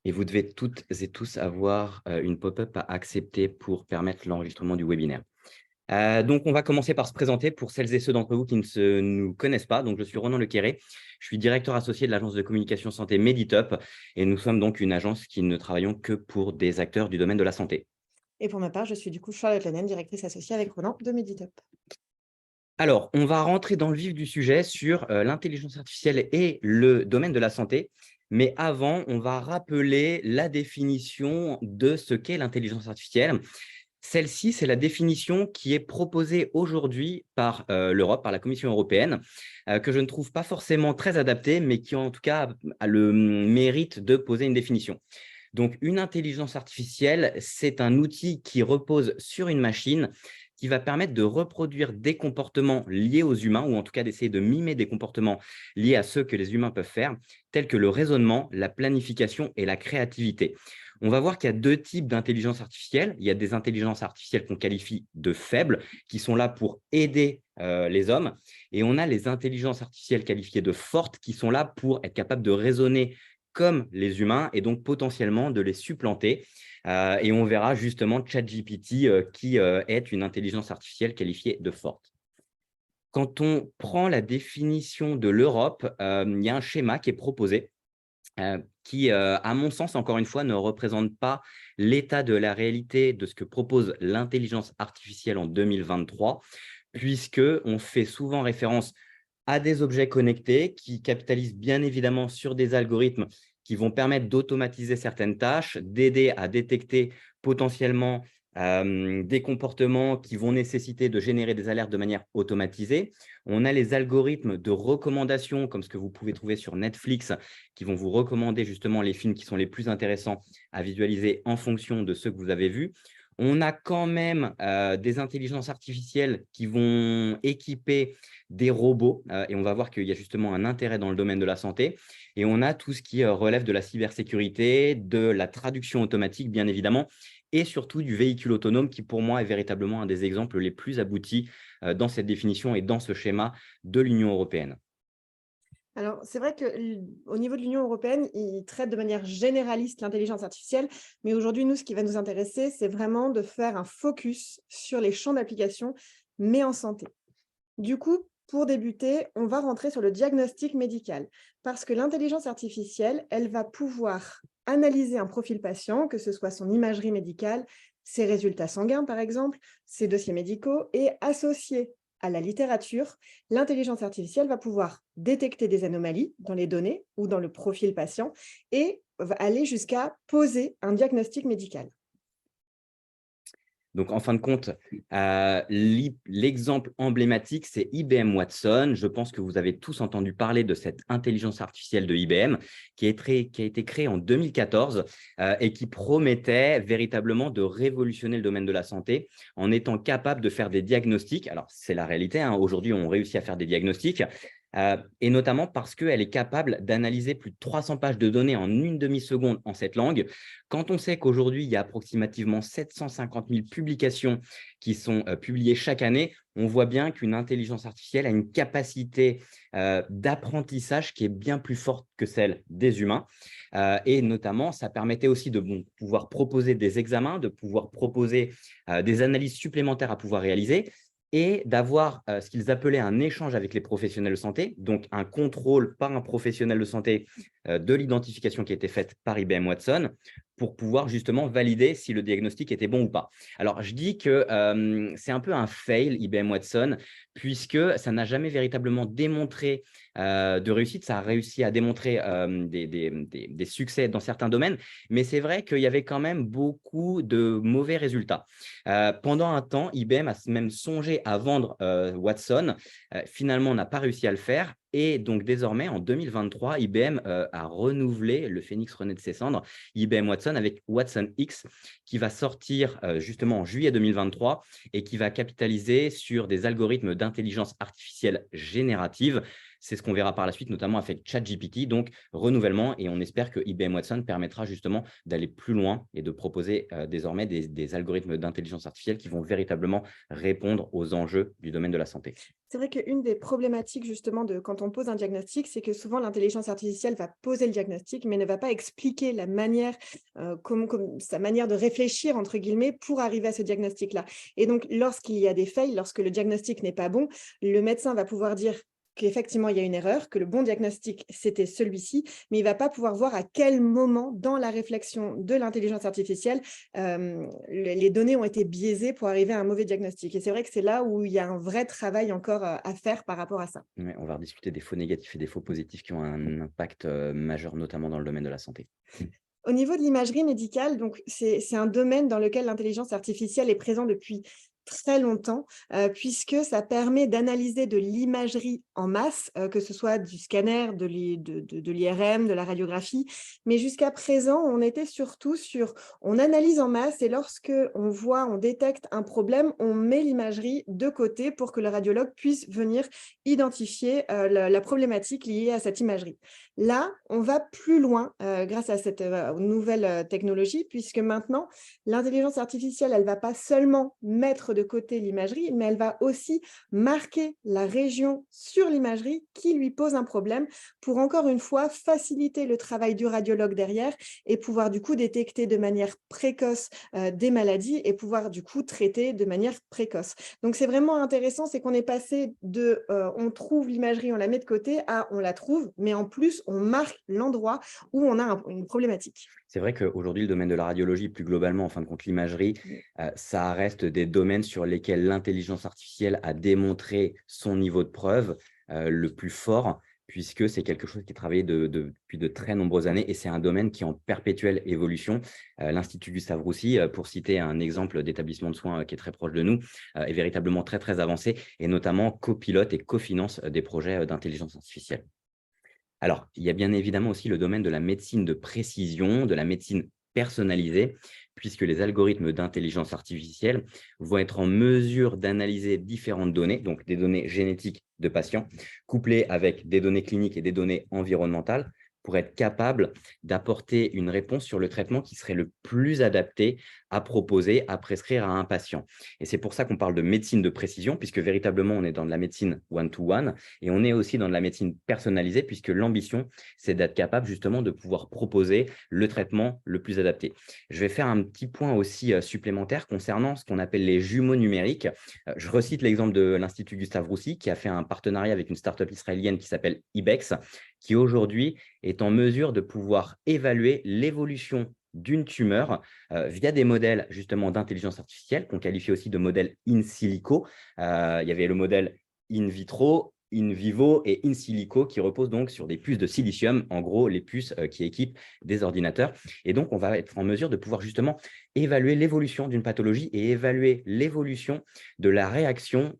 Et vous devez toutes et tous avoir une pop-up à accepter pour permettre l'enregistrement du webinaire. Donc, on va commencer par se présenter pour celles et ceux d'entre vous qui ne nous connaissent pas. Donc, je suis Ronan Lequéré, je suis directeur associé de l'agence de communication santé Meditop et nous sommes donc une agence qui ne travaillons que pour des acteurs du domaine de la santé. Et pour ma part, je suis du coup Charlotte Lanem, directrice associée avec Ronan de Meditop. Alors, on va rentrer dans le vif du sujet sur l'intelligence artificielle et le domaine de la santé. Mais avant, on va rappeler la définition de ce qu'est l'intelligence artificielle. Celle-ci, c'est la définition qui est proposée aujourd'hui par l'Europe, par la Commission européenne, que je ne trouve pas forcément très adaptée, mais qui en tout cas a le mérite de poser une définition. Donc, une intelligence artificielle, c'est un outil qui repose sur une machine qui va permettre de reproduire des comportements liés aux humains, ou en tout cas d'essayer de mimer des comportements liés à ceux que les humains peuvent faire, tels que le raisonnement, la planification et la créativité. On va voir qu'il y a deux types d'intelligence artificielle. Il y a des intelligences artificielles qu'on qualifie de faibles, qui sont là pour aider les hommes. Et on a les intelligences artificielles qualifiées de fortes, qui sont là pour être capables de raisonner comme les humains et donc potentiellement de les supplanter. Et on verra justement ChatGPT qui est une intelligence artificielle qualifiée de forte. Quand on prend la définition de l'Europe, il y a un schéma qui est proposé qui, à mon sens, encore une fois, ne représente pas l'état de la réalité de ce que propose l'intelligence artificielle en 2023, puisqu'on fait souvent référence à des objets connectés qui capitalisent bien évidemment sur des algorithmes qui vont permettre d'automatiser certaines tâches, d'aider à détecter potentiellement des comportements qui vont nécessiter de générer des alertes de manière automatisée. On a les algorithmes de recommandation, comme ce que vous pouvez trouver sur Netflix, qui vont vous recommander justement les films qui sont les plus intéressants à visualiser en fonction de ceux que vous avez vus. On a quand même des intelligences artificielles qui vont équiper des robots et on va voir qu'il y a justement un intérêt dans le domaine de la santé. Et on a tout ce qui relève de la cybersécurité, de la traduction automatique, bien évidemment, et surtout du véhicule autonome qui, pour moi, est véritablement un des exemples les plus aboutis dans cette définition et dans ce schéma de l'Union européenne. Alors, c'est vrai qu'au niveau de l'Union européenne, ils traitent de manière généraliste l'intelligence artificielle, mais aujourd'hui, nous, ce qui va nous intéresser, c'est vraiment de faire un focus sur les champs d'application, mais en santé. Du coup, pour débuter, on va rentrer sur le diagnostic médical, parce que l'intelligence artificielle, elle va pouvoir analyser un profil patient, que ce soit son imagerie médicale, ses résultats sanguins, par exemple, ses dossiers médicaux, et associer à la littérature, l'intelligence artificielle va pouvoir détecter des anomalies dans les données ou dans le profil patient et va aller jusqu'à poser un diagnostic médical. Donc, en fin de compte, l'exemple emblématique, c'est IBM Watson. Je pense que vous avez tous entendu parler de cette intelligence artificielle de IBM qui a été créée en 2014 et qui promettait véritablement de révolutionner le domaine de la santé en étant capable de faire des diagnostics. Alors, c'est la réalité, hein. Aujourd'hui, on réussit à faire des diagnostics. Et notamment parce qu'elle est capable d'analyser plus de 300 pages de données en une demi-seconde en cette langue. Quand on sait qu'aujourd'hui, il y a approximativement 750 000 publications qui sont publiées chaque année, on voit bien qu'une intelligence artificielle a une capacité d'apprentissage qui est bien plus forte que celle des humains. Et notamment, ça permettait aussi de pouvoir proposer des examens, de pouvoir proposer des analyses supplémentaires à pouvoir réaliser et d'avoir ce qu'ils appelaient un échange avec les professionnels de santé, donc un contrôle par un professionnel de santé de l'identification qui a été faite par IBM Watson pour pouvoir justement valider si le diagnostic était bon ou pas. Alors, je dis que c'est un peu un fail, IBM Watson, puisque ça n'a jamais véritablement démontré de réussite. Ça a réussi à démontrer des succès dans certains domaines, mais c'est vrai qu'il y avait quand même beaucoup de mauvais résultats. Pendant un temps, IBM a même songé à vendre Watson. Finalement, on n'a pas réussi à le faire. Et donc, désormais, en 2023, IBM a renouvelé, le phénix renaît de ses cendres, IBM Watson avec Watson X, qui va sortir justement en juillet 2023 et qui va capitaliser sur des algorithmes d'intelligence artificielle générative. C'est ce qu'on verra par la suite, notamment avec ChatGPT, donc renouvellement, et on espère que IBM Watson permettra justement d'aller plus loin et de proposer désormais des algorithmes d'intelligence artificielle qui vont véritablement répondre aux enjeux du domaine de la santé. C'est vrai qu'une des problématiques justement de quand on pose un diagnostic, c'est que souvent l'intelligence artificielle va poser le diagnostic, mais ne va pas expliquer la manière, sa manière de réfléchir entre guillemets pour arriver à ce diagnostic-là. Et donc, lorsqu'il y a des fails, lorsque le diagnostic n'est pas bon, le médecin va pouvoir dire qu'effectivement il y a une erreur, que le bon diagnostic c'était celui-ci, mais il va pas pouvoir voir à quel moment dans la réflexion de l'intelligence artificielle les données ont été biaisées pour arriver à un mauvais diagnostic. Et c'est vrai que c'est là où il y a un vrai travail encore à faire par rapport à ça. Ouais, on va rediscuter des faux négatifs et des faux positifs qui ont un impact majeur, notamment dans le domaine de la santé. Au niveau de l'imagerie médicale, donc c'est un domaine dans lequel l'intelligence artificielle est présente depuis très longtemps, puisque ça permet d'analyser de l'imagerie en masse, que ce soit du scanner, de l'IRM, de la radiographie. Mais jusqu'à présent, on était surtout sur on analyse en masse et lorsque on détecte un problème, on met l'imagerie de côté pour que le radiologue puisse venir identifier, la problématique liée à cette imagerie. Là, on va plus loin, grâce à cette, nouvelle, technologie puisque maintenant, l'intelligence artificielle, elle va pas seulement mettre de côté l'imagerie, mais elle va aussi marquer la région sur l'imagerie qui lui pose un problème pour encore une fois faciliter le travail du radiologue derrière et pouvoir du coup détecter de manière précoce, des maladies et pouvoir du coup traiter de manière précoce. Donc c'est vraiment intéressant, c'est qu'on est passé de, on trouve l'imagerie, on la met de côté à on la trouve, mais en plus on marque l'endroit où on a une problématique. C'est vrai qu'aujourd'hui, le domaine de la radiologie, plus globalement, en fin de compte, l'imagerie, ça reste des domaines sur lesquels l'intelligence artificielle a démontré son niveau de preuve le plus fort, puisque c'est quelque chose qui est travaillé depuis de très nombreuses années et c'est un domaine qui est en perpétuelle évolution. L'Institut Gustave Roussy, pour citer un exemple d'établissement de soins qui est très proche de nous, est véritablement très, très avancé et notamment copilote et cofinance des projets d'intelligence artificielle. Alors, il y a bien évidemment aussi le domaine de la médecine de précision, de la médecine personnalisée, puisque les algorithmes d'intelligence artificielle vont être en mesure d'analyser différentes données, donc des données génétiques de patients, couplées avec des données cliniques et des données environnementales, pour être capable d'apporter une réponse sur le traitement qui serait le plus adapté à proposer, à prescrire à un patient. Et c'est pour ça qu'on parle de médecine de précision, puisque véritablement, on est dans de la médecine one-to-one, et on est aussi dans de la médecine personnalisée, puisque l'ambition, c'est d'être capable justement de pouvoir proposer le traitement le plus adapté. Je vais faire un petit point aussi supplémentaire concernant ce qu'on appelle les jumeaux numériques. Je recite l'exemple de l'Institut Gustave Roussy, qui a fait un partenariat avec une start-up israélienne qui s'appelle Ibex, qui aujourd'hui est en mesure de pouvoir évaluer l'évolution d'une tumeur via des modèles justement d'intelligence artificielle qu'on qualifie aussi de modèles in silico. Il y avait le modèle in vitro, in vivo et in silico qui reposent donc sur des puces de silicium, en gros les puces qui équipent des ordinateurs. Et donc, on va être en mesure de pouvoir justement évaluer l'évolution d'une pathologie et évaluer l'évolution de la réaction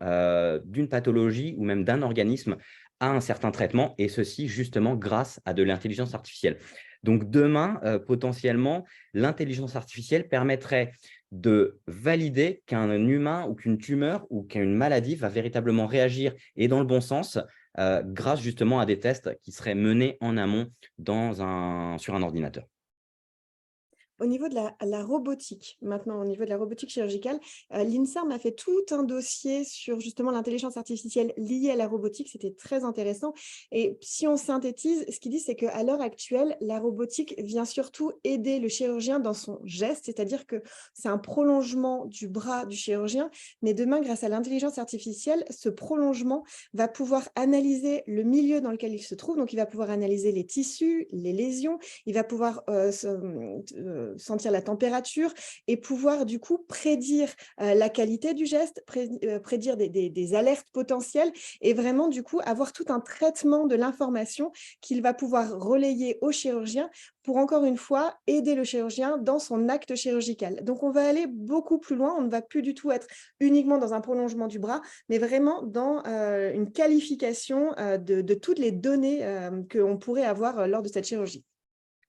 d'une pathologie ou même d'un organisme à un certain traitement, et ceci justement grâce à de l'intelligence artificielle. Donc demain, potentiellement, l'intelligence artificielle permettrait de valider qu'un humain ou qu'une tumeur ou qu'une maladie va véritablement réagir et dans le bon sens grâce justement à des tests qui seraient menés en amont sur un ordinateur. Au niveau de la robotique, maintenant, au niveau de la robotique chirurgicale, l'INSERM a fait tout un dossier sur justement l'intelligence artificielle liée à la robotique. C'était très intéressant et si on synthétise, ce qu'ils disent, c'est qu'à l'heure actuelle, la robotique vient surtout aider le chirurgien dans son geste, c'est-à-dire que c'est un prolongement du bras du chirurgien, mais demain, grâce à l'intelligence artificielle, ce prolongement va pouvoir analyser le milieu dans lequel il se trouve, donc il va pouvoir analyser les tissus, les lésions, il va pouvoir sentir la température et pouvoir du coup prédire la qualité du geste, prédire des alertes potentielles et vraiment du coup avoir tout un traitement de l'information qu'il va pouvoir relayer au chirurgien pour encore une fois aider le chirurgien dans son acte chirurgical. Donc on va aller beaucoup plus loin, on ne va plus du tout être uniquement dans un prolongement du bras, mais vraiment dans une qualification de toutes les données qu'on pourrait avoir lors de cette chirurgie.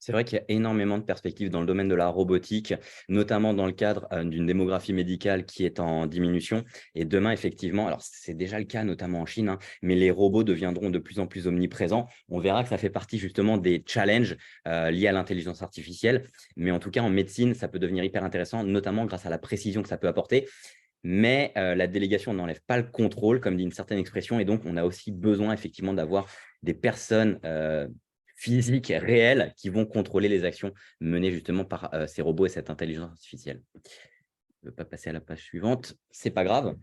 C'est vrai qu'il y a énormément de perspectives dans le domaine de la robotique, notamment dans le cadre d'une démographie médicale qui est en diminution. Et demain, effectivement, alors c'est déjà le cas, notamment en Chine, hein, mais les robots deviendront de plus en plus omniprésents. On verra que ça fait partie justement des challenges liés à l'intelligence artificielle. Mais en tout cas, en médecine, ça peut devenir hyper intéressant, notamment grâce à la précision que ça peut apporter. Mais la délégation n'enlève pas le contrôle, comme dit une certaine expression. Et donc, on a aussi besoin effectivement d'avoir des personnes physiques réelles qui vont contrôler les actions menées justement par ces robots et cette intelligence artificielle. Je ne veux pas passer à la page suivante, c'est pas grave.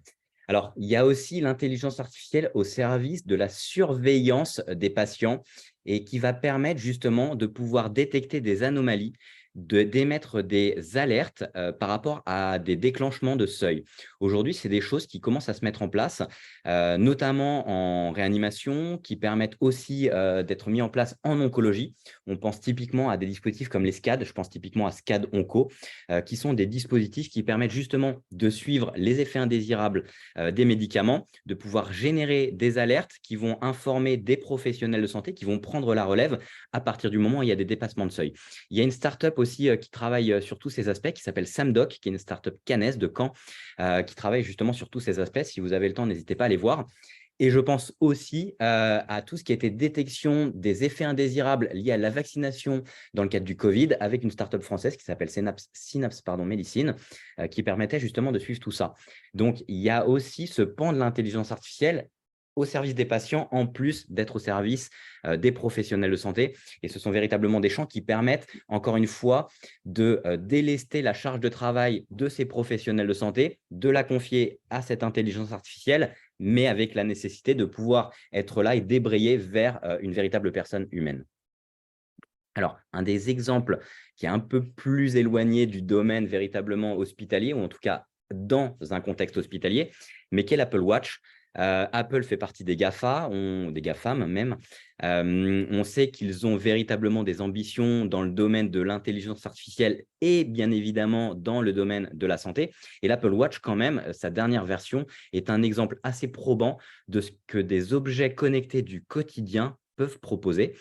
Alors, il y a aussi l'intelligence artificielle au service de la surveillance des patients et qui va permettre justement de pouvoir détecter des anomalies, d'émettre des alertes par rapport à des déclenchements de seuil. Aujourd'hui, c'est des choses qui commencent à se mettre en place, notamment en réanimation, qui permettent aussi d'être mis en place en oncologie. On pense typiquement à des dispositifs comme les SCAD, je pense typiquement à SCAD Onco, qui sont des dispositifs qui permettent justement de suivre les effets indésirables des médicaments, de pouvoir générer des alertes qui vont informer des professionnels de santé qui vont prendre la relève à partir du moment où il y a des dépassements de seuil. Il y a une startup aussi qui travaille sur tous ces aspects qui s'appelle Samdoc, qui est une startup caennaise de Caen, qui travaille justement sur tous ces aspects. Si vous avez le temps, n'hésitez pas à les voir. Et je pense aussi à tout ce qui était détection des effets indésirables liés à la vaccination dans le cadre du Covid, avec une startup française qui s'appelle Synapse Médecine, qui permettait justement de suivre tout ça. Donc, il y a aussi ce pan de l'intelligence artificielle au service des patients, en plus d'être au service des professionnels de santé. Et ce sont véritablement des champs qui permettent, encore une fois, de délester la charge de travail de ces professionnels de santé, de la confier à cette intelligence artificielle, mais avec la nécessité de pouvoir être là et débrayer vers une véritable personne humaine. Alors, un des exemples qui est un peu plus éloigné du domaine véritablement hospitalier, ou en tout cas dans un contexte hospitalier, mais qui est l'Apple Watch. Apple fait partie des GAFA, des GAFAM même. On sait qu'ils ont véritablement des ambitions dans le domaine de l'intelligence artificielle et bien évidemment dans le domaine de la santé. Et l'Apple Watch, quand même, sa dernière version est un exemple assez probant de ce que des objets connectés du quotidien peuvent proposer,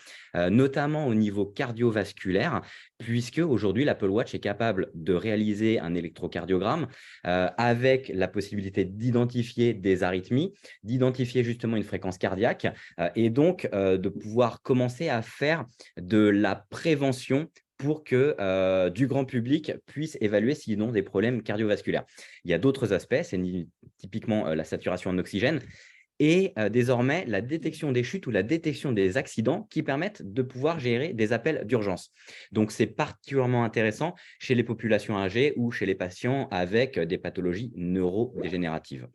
notamment au niveau cardiovasculaire, puisque aujourd'hui, l'Apple Watch est capable de réaliser un électrocardiogramme avec la possibilité d'identifier des arythmies, d'identifier justement une fréquence cardiaque et donc de pouvoir commencer à faire de la prévention pour que du grand public puisse évaluer s'ils ont des problèmes cardiovasculaires. Il y a d'autres aspects, c'est typiquement la saturation en oxygène, et désormais la détection des chutes ou la détection des accidents qui permettent de pouvoir gérer des appels d'urgence. Donc, c'est particulièrement intéressant chez les populations âgées ou chez les patients avec des pathologies neurodégénératives.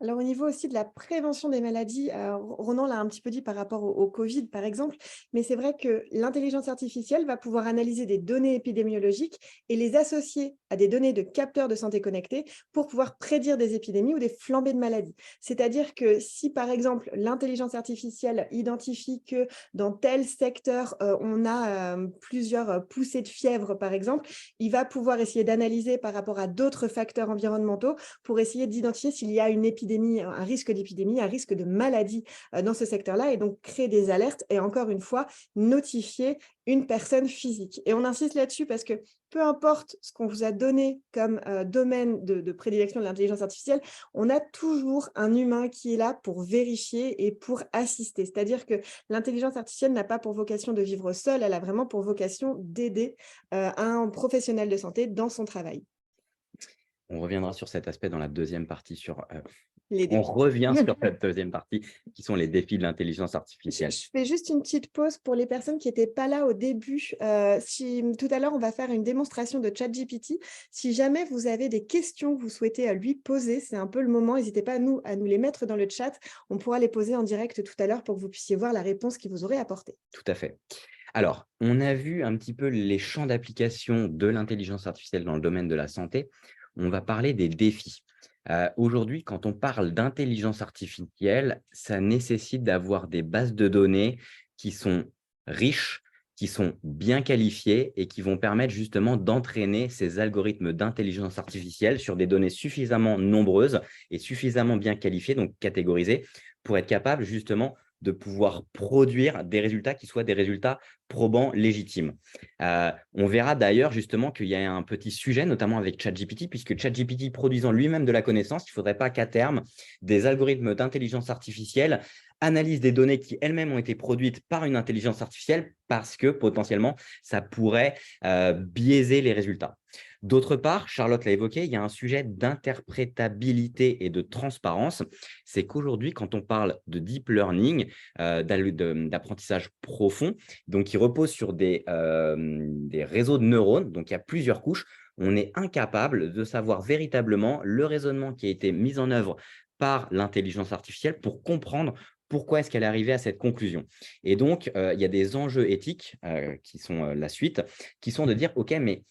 Alors, au niveau aussi de la prévention des maladies, Ronan l'a un petit peu dit par rapport au Covid, par exemple, mais c'est vrai que l'intelligence artificielle va pouvoir analyser des données épidémiologiques et les associer à des données de capteurs de santé connectés pour pouvoir prédire des épidémies ou des flambées de maladies. C'est-à-dire que si, par exemple, l'intelligence artificielle identifie que dans tel secteur, on a plusieurs poussées de fièvre, par exemple, il va pouvoir essayer d'analyser par rapport à d'autres facteurs environnementaux pour essayer d'identifier s'il y a une épidémie, un risque d'épidémie, un risque de maladie dans ce secteur-là, et donc créer des alertes et encore une fois, notifier une personne physique. Et on insiste là-dessus parce que peu importe ce qu'on vous a donné comme domaine de prédilection de l'intelligence artificielle, on a toujours un humain qui est là pour vérifier et pour assister. C'est-à-dire que l'intelligence artificielle n'a pas pour vocation de vivre seule, elle a vraiment pour vocation d'aider un professionnel de santé dans son travail. On reviendra sur cet aspect dans la deuxième partie Les On défis. revient sur cette deuxième partie qui sont les défis de l'intelligence artificielle. Je fais juste une petite pause pour les personnes qui n'étaient pas là au début. Si tout à l'heure, on va faire une démonstration de ChatGPT. Si jamais vous avez des questions que vous souhaitez à lui poser, c'est un peu le moment. N'hésitez pas à nous les mettre dans le chat. On pourra les poser en direct tout à l'heure pour que vous puissiez voir la réponse qu'ils vous auraient apportée. Tout à fait. Alors, on a vu un petit peu les champs d'application de l'intelligence artificielle dans le domaine de la santé. On va parler des défis. Aujourd'hui, quand on parle d'intelligence artificielle, ça nécessite d'avoir des bases de données qui sont riches, qui sont bien qualifiées et qui vont permettre justement d'entraîner ces algorithmes d'intelligence artificielle sur des données suffisamment nombreuses et suffisamment bien qualifiées, donc catégorisées, pour être capable justement de pouvoir produire des résultats qui soient des résultats probants, légitimes. On verra d'ailleurs justement qu'il y a un petit sujet, notamment avec ChatGPT, puisque ChatGPT produisant lui-même de la connaissance, il ne faudrait pas qu'à terme, des algorithmes d'intelligence artificielle analysent des données qui elles-mêmes ont été produites par une intelligence artificielle parce que potentiellement, ça pourrait biaiser les résultats. D'autre part, Charlotte l'a évoqué, il y a un sujet d'interprétabilité et de transparence. C'est qu'aujourd'hui, quand on parle de deep learning, d'apprentissage profond, donc qui repose sur des réseaux de neurones, donc il y a plusieurs couches, on est incapable de savoir véritablement le raisonnement qui a été mis en œuvre par l'intelligence artificielle pour comprendre pourquoi est-ce qu'elle est arrivée à cette conclusion. Et donc, il y a des enjeux éthiques qui sont la suite, qui sont de dire, OK, mais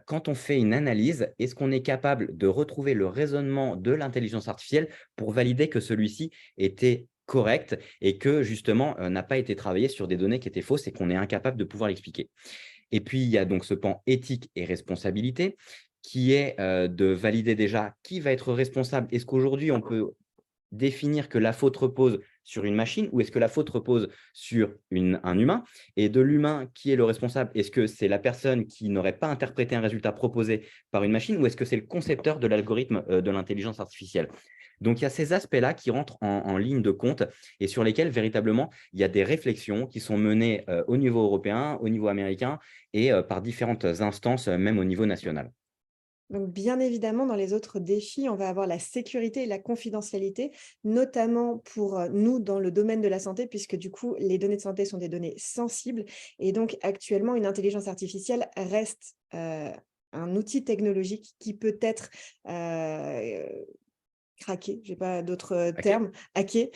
quand on fait une analyse, est-ce qu'on est capable de retrouver le raisonnement de l'intelligence artificielle pour valider que celui-ci était correct et que justement n'a pas été travaillé sur des données qui étaient fausses et qu'on est incapable de pouvoir l'expliquer. Et puis, il y a donc ce pan éthique et responsabilité qui est de valider déjà qui va être responsable. Est-ce qu'aujourd'hui, on peut définir que la faute repose sur une machine ou est-ce que la faute repose sur un humain? Et de l'humain, qui est le responsable? Est-ce que c'est la personne qui n'aurait pas interprété un résultat proposé par une machine ou est-ce que c'est le concepteur de l'algorithme de l'intelligence artificielle? Donc, il y a ces aspects-là qui rentrent en ligne de compte et sur lesquels, véritablement, il y a des réflexions qui sont menées au niveau européen, au niveau américain et par différentes instances, même au niveau national. Donc, bien évidemment, dans les autres défis, on va avoir la sécurité et la confidentialité, notamment pour nous dans le domaine de la santé, puisque du coup, les données de santé sont des données sensibles. Et donc, actuellement, une intelligence artificielle reste un outil technologique qui peut être craquer, j'ai pas d'autres, OK. termes, hacker,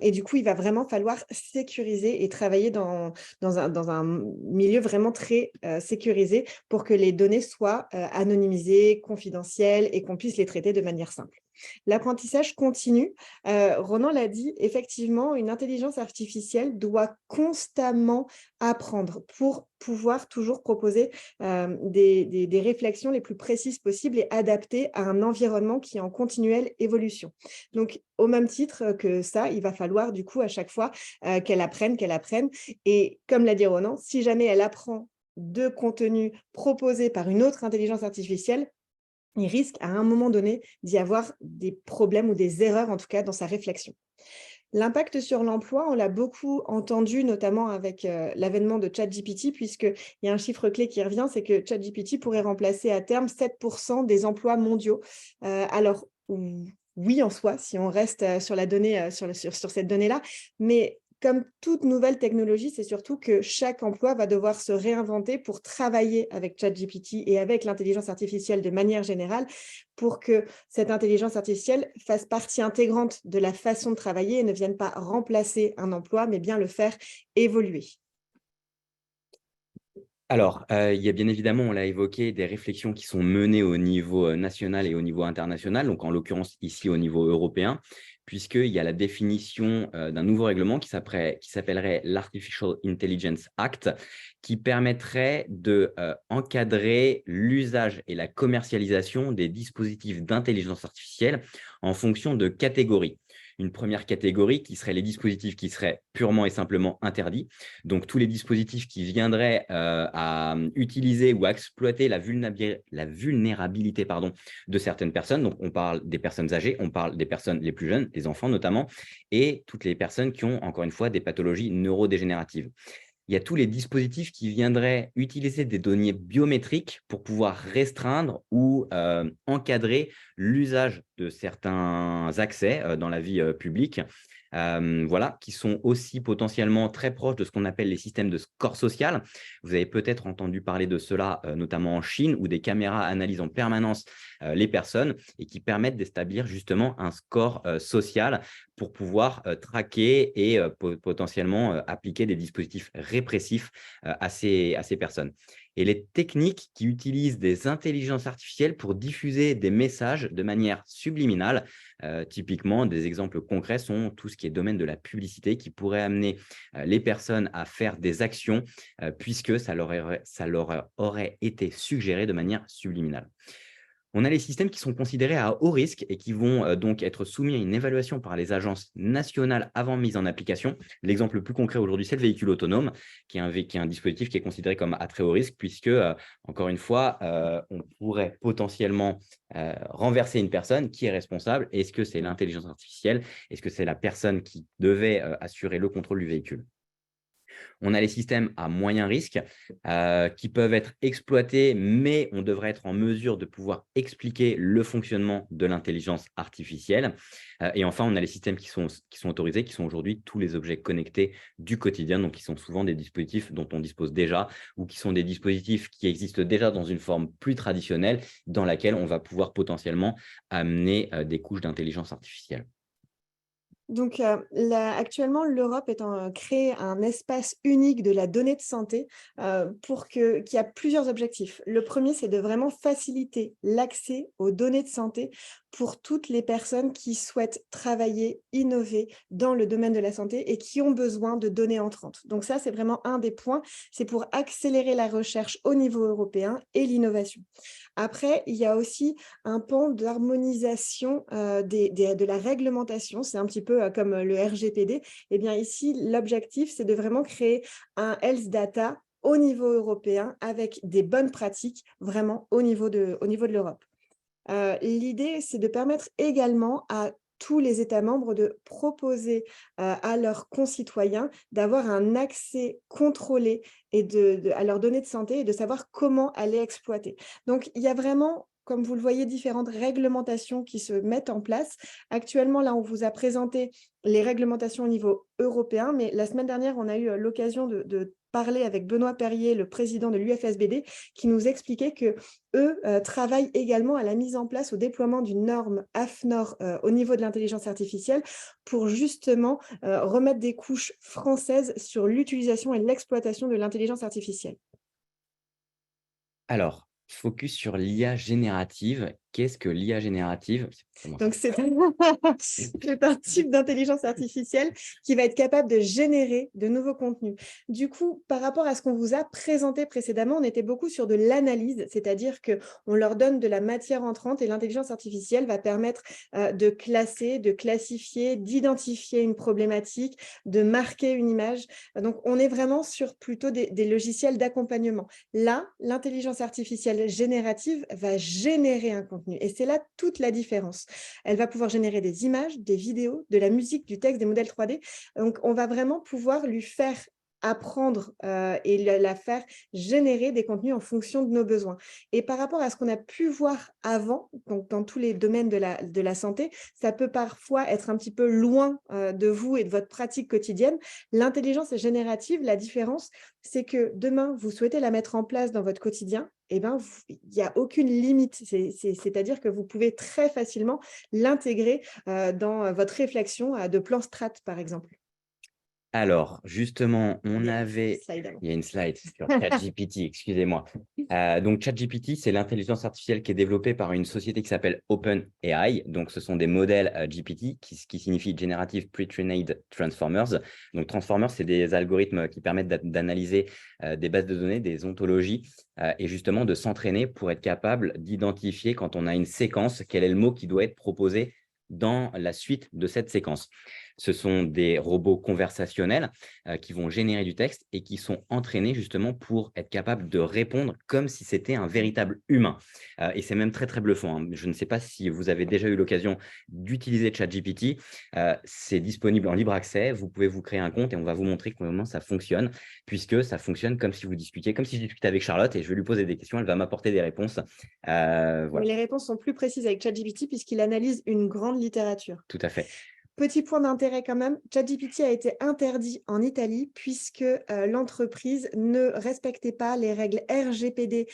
et du coup, il va vraiment falloir sécuriser et travailler dans un milieu vraiment très, sécurisé pour que les données soient, anonymisées, confidentielles et qu'on puisse les traiter de manière simple. L'apprentissage continu, Ronan l'a dit, effectivement, une intelligence artificielle doit constamment apprendre pour pouvoir toujours proposer, des réflexions les plus précises possibles et adaptées à un environnement qui est en continuelle évolution. Donc, au même titre que ça, il va falloir du coup à chaque fois, qu'elle apprenne et comme l'a dit Ronan, si jamais elle apprend de contenus proposés par une autre intelligence artificielle, il risque à un moment donné d'y avoir des problèmes ou des erreurs, en tout cas, dans sa réflexion. L'impact sur l'emploi, on l'a beaucoup entendu, notamment avec l'avènement de ChatGPT, puisqu'il y a un chiffre clé qui revient, c'est que ChatGPT pourrait remplacer à terme 7% des emplois mondiaux. Alors, oui, en soi, si on reste sur la donnée, sur cette donnée-là, mais comme toute nouvelle technologie, c'est surtout que chaque emploi va devoir se réinventer pour travailler avec ChatGPT et avec l'intelligence artificielle de manière générale pour que cette intelligence artificielle fasse partie intégrante de la façon de travailler et ne vienne pas remplacer un emploi, mais bien le faire évoluer. Alors, il y a bien évidemment, on l'a évoqué, des réflexions qui sont menées au niveau national et au niveau international, donc en l'occurrence ici au niveau européen, puisqu'il y a la définition d'un nouveau règlement qui s'appellerait l'Artificial Intelligence Act, qui permettrait de encadrer l'usage et la commercialisation des dispositifs d'intelligence artificielle en fonction de catégories. Une première catégorie qui serait les dispositifs qui seraient purement et simplement interdits. Donc, tous les dispositifs qui viendraient à utiliser ou à exploiter la vulnérabilité de certaines personnes. Donc, on parle des personnes âgées, on parle des personnes les plus jeunes, les enfants notamment, et toutes les personnes qui ont, encore une fois, des pathologies neurodégénératives. Il y a tous les dispositifs qui viendraient utiliser des données biométriques pour pouvoir restreindre ou encadrer l'usage de certains accès dans la vie publique. Voilà, qui sont aussi potentiellement très proches de ce qu'on appelle les systèmes de score social. Vous avez peut-être entendu parler de cela, notamment en Chine, où des caméras analysent en permanence les personnes et qui permettent d'établir justement un score social pour pouvoir traquer et potentiellement appliquer des dispositifs répressifs à ces personnes. Et les techniques qui utilisent des intelligences artificielles pour diffuser des messages de manière subliminale, typiquement, des exemples concrets sont tout ce qui est domaine de la publicité qui pourrait amener les personnes à faire des actions puisque ça leur aurait été suggéré de manière subliminale. On a les systèmes qui sont considérés à haut risque et qui vont donc être soumis à une évaluation par les agences nationales avant mise en application. L'exemple le plus concret aujourd'hui, c'est le véhicule autonome, qui est un dispositif qui est considéré comme à très haut risque, puisque, encore une fois, on pourrait potentiellement renverser une personne. Qui est responsable? Est-ce que c'est l'intelligence artificielle? Est-ce que c'est la personne qui devait assurer le contrôle du véhicule? On a les systèmes à moyen risque qui peuvent être exploités, mais on devrait être en mesure de pouvoir expliquer le fonctionnement de l'intelligence artificielle. Et enfin, on a les systèmes qui sont autorisés, qui sont aujourd'hui tous les objets connectés du quotidien, donc qui sont souvent des dispositifs dont on dispose déjà ou qui sont des dispositifs qui existent déjà dans une forme plus traditionnelle dans laquelle on va pouvoir potentiellement amener des couches d'intelligence artificielle. Donc, actuellement, l'Europe est en créé un espace unique de la donnée de santé, qui a plusieurs objectifs. Le premier, c'est de vraiment faciliter l'accès aux données de santé pour toutes les personnes qui souhaitent travailler, innover dans le domaine de la santé et qui ont besoin de données entrantes. Donc ça, c'est vraiment un des points, c'est pour accélérer la recherche au niveau européen et l'innovation. Après, il y a aussi un pan d'harmonisation, de la réglementation. C'est un petit peu, comme le RGPD. Eh bien ici, l'objectif, c'est de vraiment créer un health data au niveau européen avec des bonnes pratiques vraiment au niveau de l'Europe. L'idée, c'est de permettre également à tous les États membres de proposer, à leurs concitoyens d'avoir un accès contrôlé et à leurs données de santé et de savoir comment aller exploiter. Donc il y a vraiment, comme vous le voyez, différentes réglementations qui se mettent en place. Actuellement, là, on vous a présenté les réglementations au niveau européen, mais la semaine dernière, on a eu, l'occasion de parler avec Benoît Perrier, le président de l'UFSBD, qui nous expliquait que eux travaillent également à la mise en place, au déploiement d'une norme AFNOR au niveau de l'intelligence artificielle pour justement remettre des couches françaises sur l'utilisation et l'exploitation de l'intelligence artificielle. Alors, focus sur l'IA générative. Qu'est-ce que l'IA générative? Comment ça? Donc, c'est un type d'intelligence artificielle qui va être capable de générer de nouveaux contenus. Du coup, par rapport à ce qu'on vous a présenté précédemment, on était beaucoup sur de l'analyse, c'est-à-dire qu'on leur donne de la matière entrante et l'intelligence artificielle va permettre de classer, de classifier, d'identifier une problématique, de marquer une image. Donc, on est vraiment sur plutôt des logiciels d'accompagnement. Là, l'intelligence artificielle générative va générer un contenu. Et c'est là toute la différence. Elle va pouvoir générer des images, des vidéos, de la musique, du texte, des modèles 3D. Donc, on va vraiment pouvoir lui faire apprendre et la faire générer des contenus en fonction de nos besoins. Et par rapport à ce qu'on a pu voir avant, donc dans tous les domaines de la santé, ça peut parfois être un petit peu loin de vous et de votre pratique quotidienne. L'intelligence générative, la différence, c'est que demain, vous souhaitez la mettre en place dans votre quotidien, eh ben, il n'y a aucune limite. C'est-à-dire que vous pouvez très facilement l'intégrer dans votre réflexion de plan strat, par exemple. Alors, justement, Il y a une slide avant. il y a une slide sur ChatGPT, excusez-moi. Donc, ChatGPT, c'est l'intelligence artificielle qui est développée par une société qui s'appelle OpenAI. Donc, ce sont des modèles GPT, qui signifie Generative Pre-trained Transformers. Donc, Transformers, c'est des algorithmes qui permettent d'analyser des bases de données, des ontologies, et justement de s'entraîner pour être capable d'identifier quand on a une séquence, quel est le mot qui doit être proposé dans la suite de cette séquence. Ce sont des robots conversationnels qui vont générer du texte et qui sont entraînés justement pour être capables de répondre comme si c'était un véritable humain. Et c'est même très, très bluffant, hein. Je ne sais pas si vous avez déjà eu l'occasion d'utiliser ChatGPT. C'est disponible en libre accès. Vous pouvez vous créer un compte et on va vous montrer comment ça fonctionne, puisque ça fonctionne comme si vous discutiez, comme si je discutais avec Charlotte et je vais lui poser des questions, elle va m'apporter des réponses. Mais Voilà, les réponses sont plus précises avec ChatGPT puisqu'il analyse une grande littérature. tout à fait. Petit point d'intérêt quand même, ChatGPT a été interdit en Italie puisque l'entreprise ne respectait pas les règles RGPD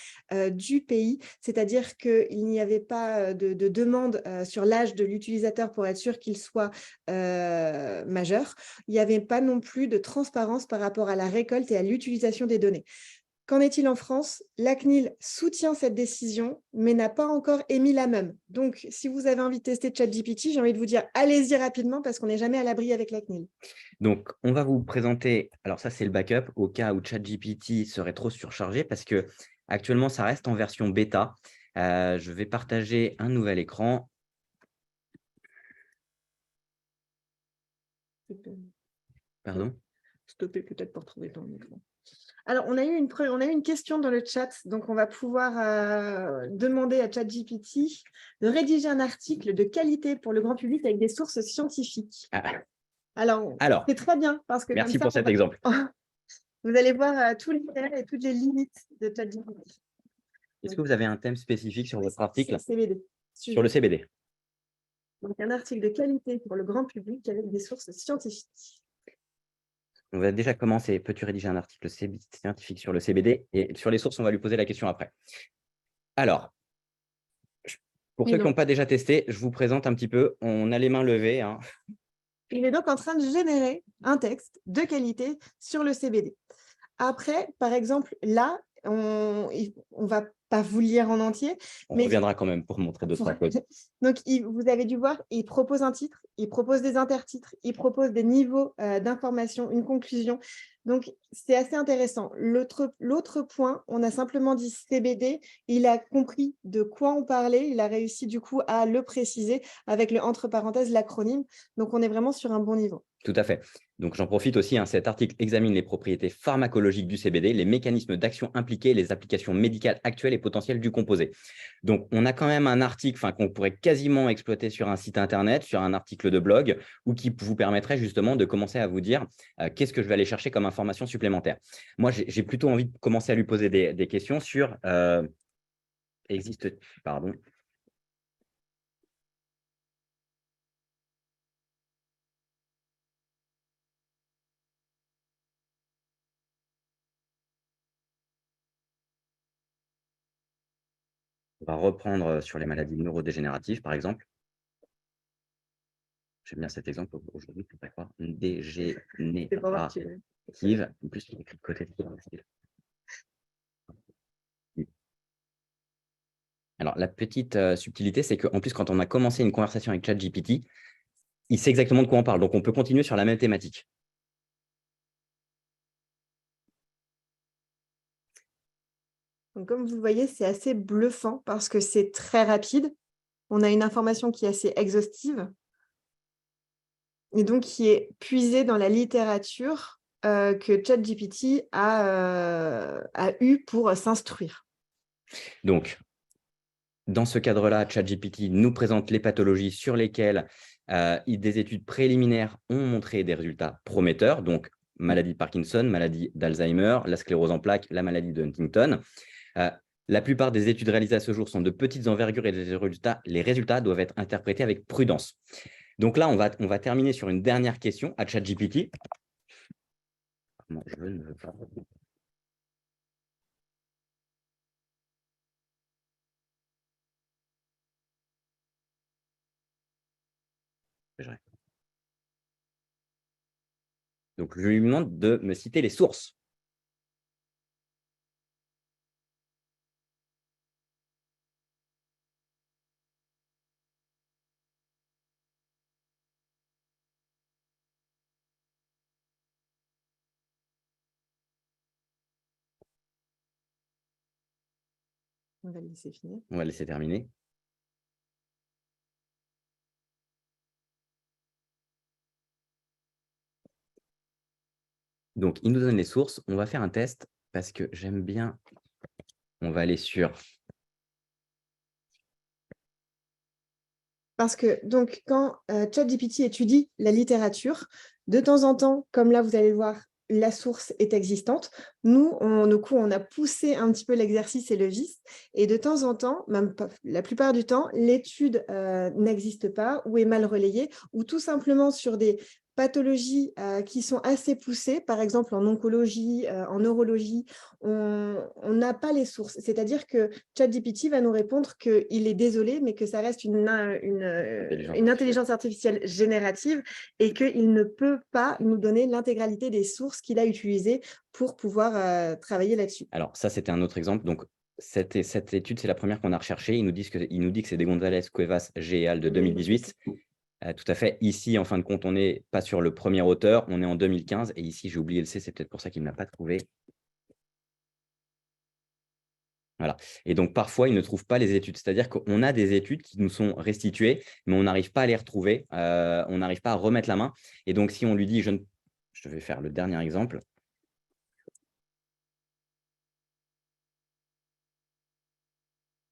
du pays, c'est-à-dire qu'il n'y avait pas de demande sur l'âge de l'utilisateur pour être sûr qu'il soit majeur. Il n'y avait pas non plus de transparence par rapport à la récolte et à l'utilisation des données. Qu'en est-il en France? La CNIL soutient cette décision, mais n'a pas encore émis la même. Donc, si vous avez envie de tester ChatGPT, j'ai envie de vous dire, allez-y rapidement parce qu'on n'est jamais à l'abri avec la CNIL. Donc, on va vous présenter, alors ça, c'est le backup au cas où ChatGPT serait trop surchargé parce que actuellement, ça reste en version bêta. Je vais partager un nouvel écran. Pardon? Stopper peut-être pour trouver ton écran. Alors, on a eu une question dans le chat, donc on va pouvoir demander à ChatGPT de rédiger un article de qualité pour le grand public avec des sources scientifiques. Ah, Alors, alors, c'est très bien parce que comme merci ça, pour cet exemple. vous allez voir tous les faits et toutes les limites de ChatGPT. Est-ce que vous avez un thème spécifique sur votre article? CBD. Sur le CBD. Donc, un article de qualité pour le grand public avec des sources scientifiques. On va déjà commencer. Peux-tu rédiger un article scientifique sur le CBD? Et sur les sources, on va lui poser la question après. Alors, pour ceux qui n'ont pas déjà testé, je vous présente un petit peu. On a les mains levées, hein. Il est donc en train de générer un texte de qualité sur le CBD. Après, par exemple, là, on ne va pas vous lire en entier. On reviendra quand même pour montrer d'autres choses. Donc, vous avez dû voir, il propose un titre, il propose des intertitres, il propose des niveaux d'information, une conclusion. Donc, c'est assez intéressant. L'autre point, on a simplement dit CBD, il a compris de quoi on parlait, il a réussi du coup à le préciser avec le entre parenthèses, l'acronyme. Donc, on est vraiment sur un bon niveau. Tout à fait. Donc, j'en profite aussi, hein, cet article examine les propriétés pharmacologiques du CBD, les mécanismes d'action impliqués, les applications médicales actuelles et potentielles du composé. Donc, on a quand même un article qu'on pourrait quasiment exploiter sur un site internet, sur un article de blog, ou qui vous permettrait justement de commencer à vous dire qu'est-ce que je vais aller chercher comme information supplémentaire. Moi, j'ai plutôt envie de commencer à lui poser des questions sur pardon. On va reprendre sur les maladies neurodégénératives, par exemple. J'aime bien cet exemple aujourd'hui, tu pourrais croire. Dégénérative. En plus, il est écrit de côté. Alors, la petite subtilité, c'est qu'en plus, quand on a commencé une conversation avec ChatGPT, il sait exactement de quoi on parle. Donc, on peut continuer sur la même thématique. Donc, comme vous le voyez, c'est assez bluffant parce que c'est très rapide. On a une information qui est assez exhaustive et donc qui est puisée dans la littérature que ChatGPT a eu pour s'instruire. Donc, dans ce cadre-là, ChatGPT nous présente les pathologies sur lesquelles des études préliminaires ont montré des résultats prometteurs. Donc, maladie de Parkinson, maladie d'Alzheimer, la sclérose en plaques, la maladie de Huntington. La plupart des études réalisées à ce jour sont de petites envergures et les résultats doivent être interprétés avec prudence. Donc là, on va terminer sur une dernière question à ChatGPT. Non, je ne veux pas. Donc, je lui demande de me citer les sources. On va le laisser finir. On va laisser terminer. Donc, il nous donne les sources. On va faire un test parce que j'aime bien. On va aller sur… Parce que donc, quand ChatGPT étudie la littérature, de temps en temps, comme là, vous allez le voir, la source est existante. Nous, on a poussé un petit peu l'exercice et le vice. Et de temps en temps, même pas, la plupart du temps, l'étude n'existe pas ou est mal relayée, ou tout simplement sur des pathologies qui sont assez poussées, par exemple en oncologie, en neurologie, on n'a pas les sources. C'est-à-dire que ChatGPT va nous répondre qu'il est désolé, mais que ça reste une intelligence artificielle générative et qu'il ne peut pas nous donner l'intégralité des sources qu'il a utilisées pour pouvoir travailler là-dessus. Alors, ça, c'était un autre exemple. Donc, cette étude, c'est la première qu'on a recherchée. Il nous dit que c'est des Gonzalez, Cuevas, Géal de 2018. Tout à fait. Ici, en fin de compte, on n'est pas sur le premier auteur, on est en 2015. Et ici, j'ai oublié le C, c'est peut-être pour ça qu'il ne l'a pas trouvé. Voilà. Et donc, parfois, ils ne trouvent pas les études. C'est-à-dire qu'on a des études qui nous sont restituées, mais on n'arrive pas à les retrouver. On n'arrive pas à remettre la main. Et donc, si on lui dit, je vais faire le dernier exemple.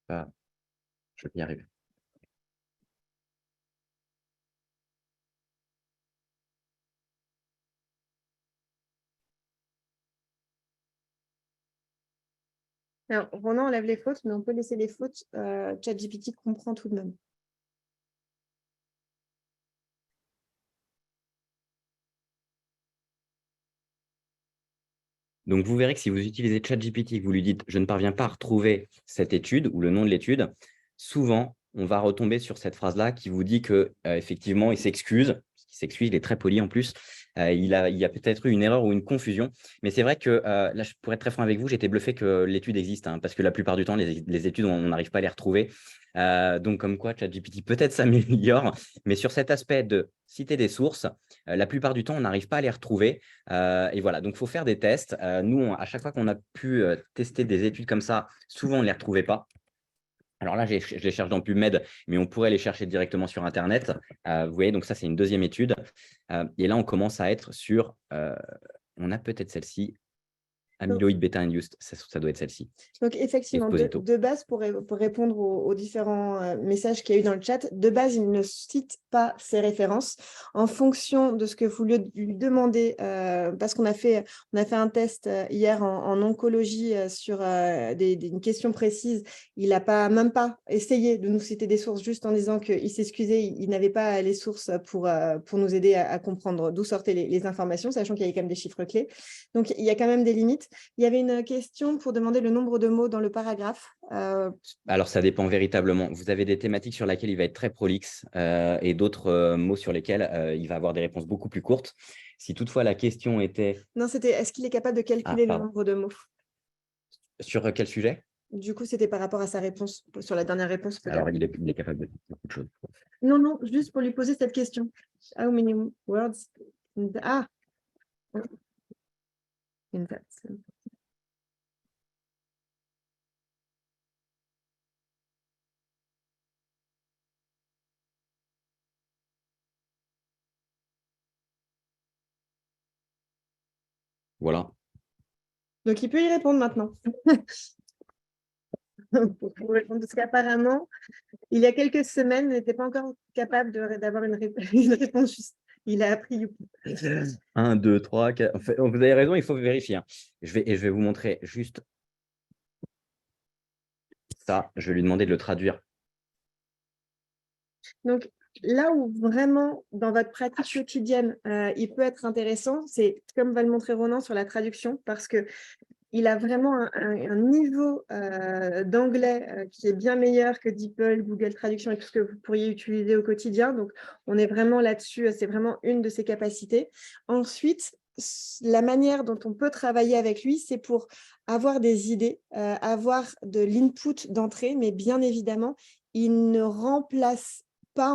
Ah, je vais y arriver. Alors, Ronan enlève les fautes, mais on peut laisser les fautes. ChatGPT comprend tout de même. Donc, vous verrez que si vous utilisez ChatGPT, que vous lui dites « je ne parviens pas à retrouver cette étude » ou le nom de l'étude, souvent, on va retomber sur cette phrase-là qui vous dit qu'effectivement, il s'excuse. Il s'excuse, il est très poli en plus. Il y a peut-être eu une erreur ou une confusion. Mais c'est vrai que là, pour être très franc avec vous, j'étais bluffé que l'étude existe, hein, parce que la plupart du temps, les études, on n'arrive pas à les retrouver. Donc, comme quoi, ChatGPT peut-être s'améliore. Mais sur cet aspect de citer des sources, la plupart du temps, on n'arrive pas à les retrouver. Et voilà, donc il faut faire des tests. Nous, à chaque fois qu'on a pu tester des études comme ça, souvent, on ne les retrouvait pas. Alors là, je les cherche dans PubMed, mais on pourrait les chercher directement sur Internet. Vous voyez, donc ça, c'est une deuxième étude. Et là, on commence à être sur, on a peut-être celle-ci, amyloïd bêta-induced, ça doit être celle-ci. Donc, effectivement, de base, pour répondre aux différents messages qu'il y a eu dans le chat, de base, il ne cite pas ces références en fonction de ce que vous lui demandez, parce qu'on a fait un test hier en oncologie sur une question précise. Il n'a même pas essayé de nous citer des sources, juste en disant qu'il s'excusait, il n'avait pas les sources pour nous aider à comprendre d'où sortaient les informations, sachant qu'il y avait quand même des chiffres clés. Donc, il y a quand même des limites. Il y avait une question pour demander le nombre de mots dans le paragraphe. Alors, ça dépend véritablement. Vous avez des thématiques sur lesquelles il va être très prolixe et d'autres mots sur lesquels il va avoir des réponses beaucoup plus courtes. Si toutefois la question était… Non, c'était est-ce qu'il est capable de calculer le nombre de mots? Sur quel sujet? Du coup, c'était par rapport à sa réponse, sur la dernière réponse. Alors, il est capable de beaucoup de choses. Non, juste pour lui poser cette question. How many words? Ah! In that. Voilà. Donc, il peut y répondre maintenant. Pour répondre, parce qu'apparemment, il y a quelques semaines, il n'était pas encore capable d'avoir une réponse juste. Il a appris Youpi. 1, 2, 3, 4. En fait, vous avez raison, il faut vérifier. Hein. Je vais vous montrer juste ça. Je vais lui demander de le traduire. Donc, là où vraiment, dans votre pratique quotidienne, il peut être intéressant, c'est, comme va le montrer Ronan, sur la traduction, parce qu'il a vraiment un niveau d'anglais qui est bien meilleur que DeepL, Google Traduction et tout ce que vous pourriez utiliser au quotidien. Donc, on est vraiment là-dessus. C'est vraiment une de ses capacités. Ensuite, la manière dont on peut travailler avec lui, c'est pour avoir des idées, avoir de l'input d'entrée, mais bien évidemment, il ne remplace pas,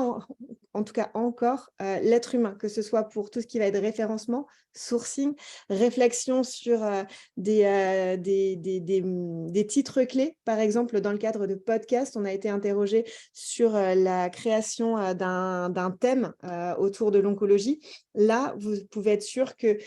en tout cas encore, l'être humain, que ce soit pour tout ce qui va être référencement, sourcing, réflexion sur des titres clés. Par exemple, dans le cadre de podcast, on a été interrogé sur la création d'un thème autour de l'oncologie. Là, vous pouvez être sûr qu'il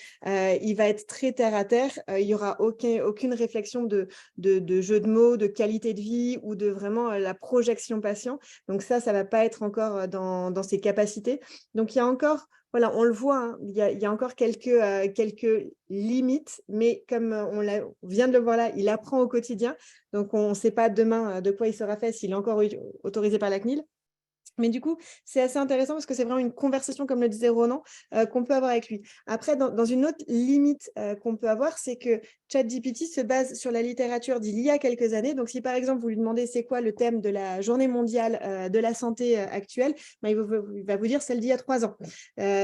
va être très terre à terre. Il n'y aura aucune réflexion de jeu de mots, de qualité de vie ou de vraiment la projection patient. Donc ça ne va pas être encore dans ses capacités. Donc il y a encore… Voilà, on le voit, hein, il y a encore quelques limites, mais comme on vient de le voir là, il apprend au quotidien. Donc, on ne sait pas demain de quoi il sera fait s'il est encore autorisé par la CNIL. Mais du coup, c'est assez intéressant parce que c'est vraiment une conversation, comme le disait Ronan, qu'on peut avoir avec lui. Après, dans une autre limite qu'on peut avoir, c'est que ChatGPT se base sur la littérature d'il y a quelques années. Donc, si par exemple, vous lui demandez c'est quoi le thème de la journée mondiale de la santé actuelle, ben, il va vous dire celle d'il y a 3 ans.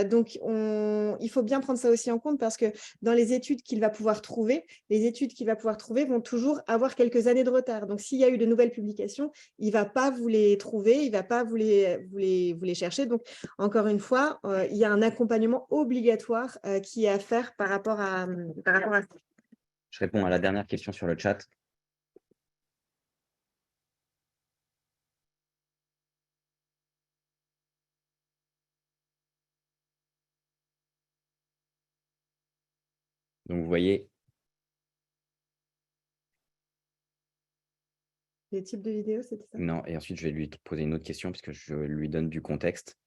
Donc, il faut bien prendre ça aussi en compte parce que dans les études qu'il va pouvoir trouver, les études qu'il va pouvoir trouver vont toujours avoir quelques années de retard. Donc, s'il y a eu de nouvelles publications, il ne va pas vous les trouver, il ne va pas vous les chercher. Donc, encore une fois, il y a un accompagnement obligatoire qui est à faire par rapport à ça. Je réponds à la dernière question sur le chat. Donc, vous voyez, Les types de vidéos, c'était ça? non, et ensuite, je vais lui poser une autre question puisque je lui donne du contexte.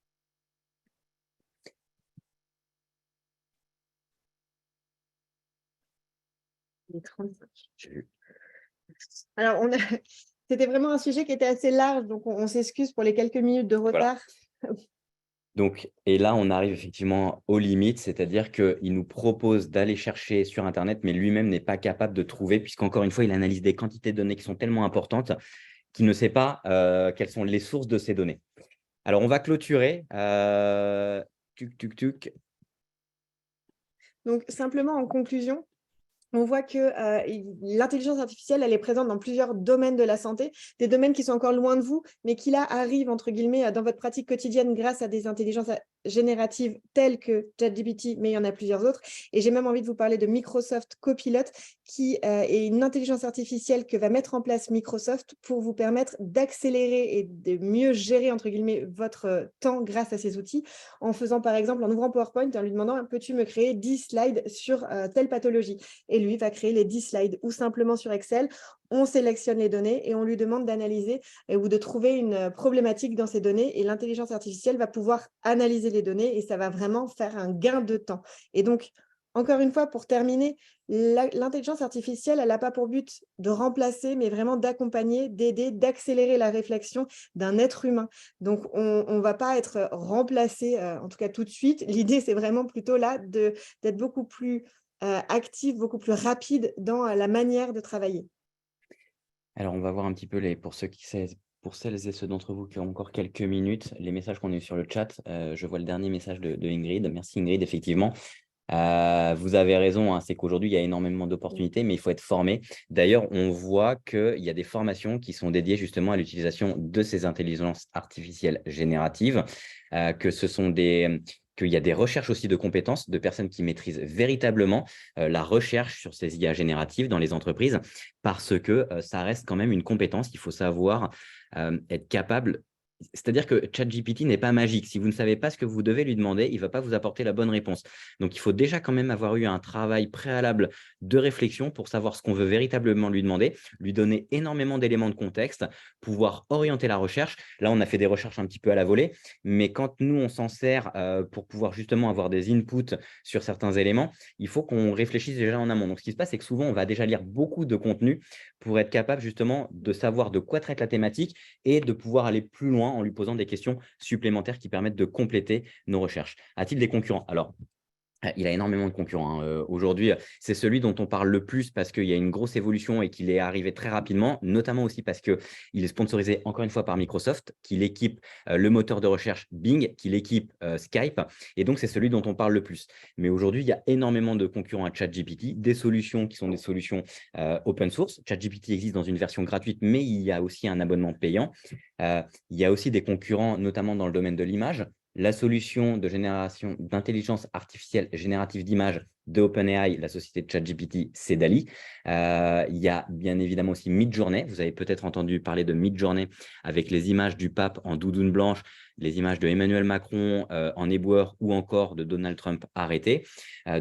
Les 35. J'ai vu. Alors, c'était vraiment un sujet qui était assez large, donc on s'excuse pour les quelques minutes de Voilà. retard. Donc, et là, on arrive effectivement aux limites, c'est-à-dire qu'il nous propose d'aller chercher sur Internet, mais lui-même n'est pas capable de trouver, puisqu'encore une fois, il analyse des quantités de données qui sont tellement importantes qu'il ne sait pas quelles sont les sources de ces données. Alors, on va clôturer. Tuc, tuc, tuc. Donc, simplement en conclusion, on voit que l'intelligence artificielle, elle est présente dans plusieurs domaines de la santé, des domaines qui sont encore loin de vous, mais qui là arrivent, entre guillemets, dans votre pratique quotidienne grâce à des intelligences génératives telles que ChatGPT, mais il y en a plusieurs autres. Et j'ai même envie de vous parler de Microsoft Copilot, qui est une intelligence artificielle que va mettre en place Microsoft pour vous permettre d'accélérer et de mieux gérer, entre guillemets, votre temps grâce à ces outils, en faisant, par exemple, en ouvrant PowerPoint, en lui demandant, peux-tu me créer 10 slides sur telle pathologie? Et lui va créer les 10 slides ou simplement sur Excel, on sélectionne les données et on lui demande d'analyser ou de trouver une problématique dans ces données et l'intelligence artificielle va pouvoir analyser les données et ça va vraiment faire un gain de temps. Et donc, encore une fois, pour terminer, l'intelligence artificielle, elle n'a pas pour but de remplacer, mais vraiment d'accompagner, d'aider, d'accélérer la réflexion d'un être humain. Donc, on ne va pas être remplacé, en tout cas tout de suite. L'idée, c'est vraiment plutôt là d'être beaucoup plus active, beaucoup plus rapide dans la manière de travailler. Alors, on va voir un petit peu pour pour celles et ceux d'entre vous qui ont encore quelques minutes, les messages qu'on a eu sur le chat. Je vois le dernier message de Ingrid. Merci Ingrid, effectivement. Vous avez raison, hein, c'est qu'aujourd'hui, il y a énormément d'opportunités, mais il faut être formé. D'ailleurs, on voit qu'il y a des formations qui sont dédiées justement à l'utilisation de ces intelligences artificielles génératives, que ce sont qu'il y a des recherches aussi de compétences de personnes qui maîtrisent véritablement la recherche sur ces IA génératives dans les entreprises, parce que ça reste quand même une compétence. Il faut savoir être capable. C'est-à-dire que ChatGPT n'est pas magique. Si vous ne savez pas ce que vous devez lui demander, il ne va pas vous apporter la bonne réponse. Donc, il faut déjà quand même avoir eu un travail préalable de réflexion pour savoir ce qu'on veut véritablement lui demander, lui donner énormément d'éléments de contexte, pouvoir orienter la recherche. Là, on a fait des recherches un petit peu à la volée, mais quand nous, on s'en sert pour pouvoir justement avoir des inputs sur certains éléments, il faut qu'on réfléchisse déjà en amont. Donc, ce qui se passe, c'est que souvent, on va déjà lire beaucoup de contenu pour être capable justement de savoir de quoi traite la thématique et de pouvoir aller plus loin en lui posant des questions supplémentaires qui permettent de compléter nos recherches. A-t-il des concurrents? Alors, il a énormément de concurrents, hein. Aujourd'hui, c'est celui dont on parle le plus parce qu'il y a une grosse évolution et qu'il est arrivé très rapidement, notamment aussi parce qu'il est sponsorisé encore une fois par Microsoft, qu'il équipe le moteur de recherche Bing, qu'il équipe Skype. Et donc, c'est celui dont on parle le plus. Mais aujourd'hui, il y a énormément de concurrents à ChatGPT, des solutions qui sont des solutions open source. ChatGPT existe dans une version gratuite, mais il y a aussi un abonnement payant. Il y a aussi des concurrents, notamment dans le domaine de l'image. La solution de génération d'intelligence artificielle générative d'images de OpenAI, la société de ChatGPT, c'est DALL-E. Il y a bien évidemment aussi Midjourney. Vous avez peut-être entendu parler de Midjourney avec les images du pape en doudoune blanche, les images de Emmanuel Macron en éboueur ou encore de Donald Trump arrêté.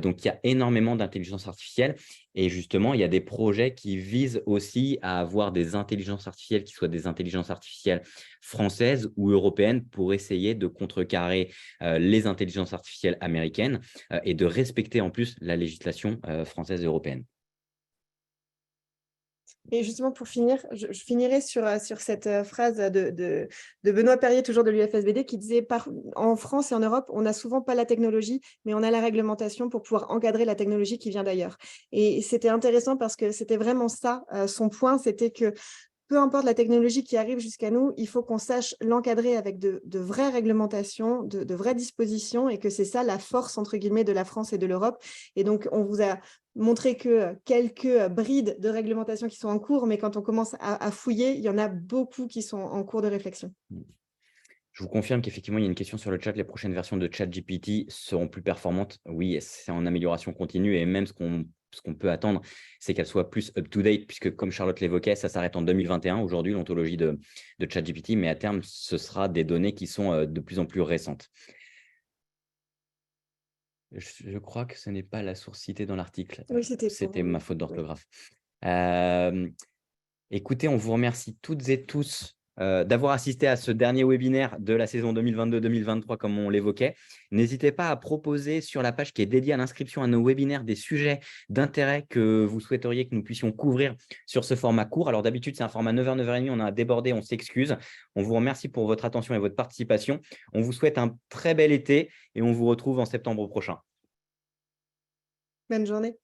Donc, il y a énormément d'intelligence artificielle. Et justement, il y a des projets qui visent aussi à avoir des intelligences artificielles qui soient des intelligences artificielles françaises ou européennes pour essayer de contrecarrer les intelligences artificielles américaines et de respecter en plus la législation française et européenne. Et justement, pour finir, je finirai sur cette phrase de Benoît Perrier, toujours de l'UFSBD, qui disait en France et en Europe, on n'a souvent pas la technologie, mais on a la réglementation pour pouvoir encadrer la technologie qui vient d'ailleurs. Et c'était intéressant parce que c'était vraiment ça, son point, c'était que peu importe la technologie qui arrive jusqu'à nous, il faut qu'on sache l'encadrer avec de vraies réglementations, de vraies dispositions, et que c'est ça la force, entre guillemets, de la France et de l'Europe. Et donc, on vous a montré que quelques brides de réglementation qui sont en cours, mais quand on commence à fouiller, il y en a beaucoup qui sont en cours de réflexion. Je vous confirme qu'effectivement, il y a une question sur le chat. Les prochaines versions de ChatGPT seront plus performantes. Oui, c'est en amélioration continue et même ce qu'on peut attendre, c'est qu'elles soient plus up-to-date, puisque comme Charlotte l'évoquait, ça s'arrête en 2021 aujourd'hui, l'ontologie de ChatGPT, mais à terme, ce sera des données qui sont de plus en plus récentes. Je crois que ce n'est pas la source citée dans l'article. Oui, c'était pour C'était ma faute oui. d'orthographe. Écoutez, on vous remercie toutes et tous d'avoir assisté à ce dernier webinaire de la saison 2022-2023, comme on l'évoquait. N'hésitez pas à proposer sur la page qui est dédiée à l'inscription à nos webinaires des sujets d'intérêt que vous souhaiteriez que nous puissions couvrir sur ce format court. Alors d'habitude, c'est un format 9h, 9h30, on a débordé, on s'excuse. On vous remercie pour votre attention et votre participation. On vous souhaite un très bel été et on vous retrouve en septembre prochain. Bonne journée.